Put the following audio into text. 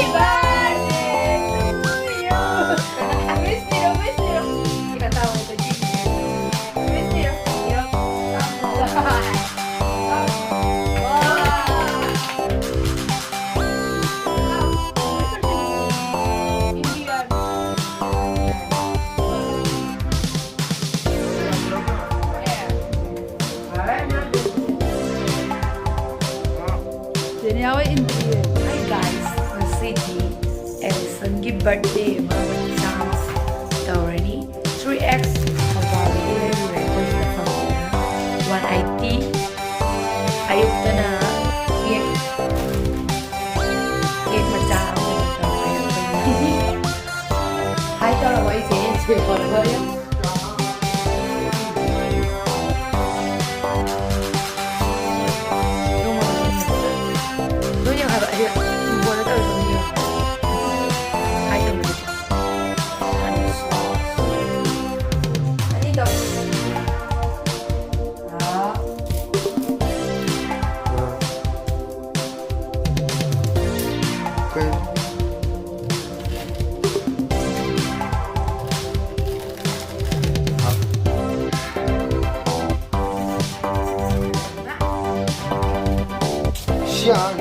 birthday to you! Miss you, miss you! Kinatawa ito, Jim. Miss you. Yup. Daniela India. Hi guys, City Elisan give birthday. Maraming isang story. 3x Kabali records na pamilya. 1IT. Ayok na na. Cake magkakawa. Hi, tara ko isin. Sige ko na ba yun? Siya,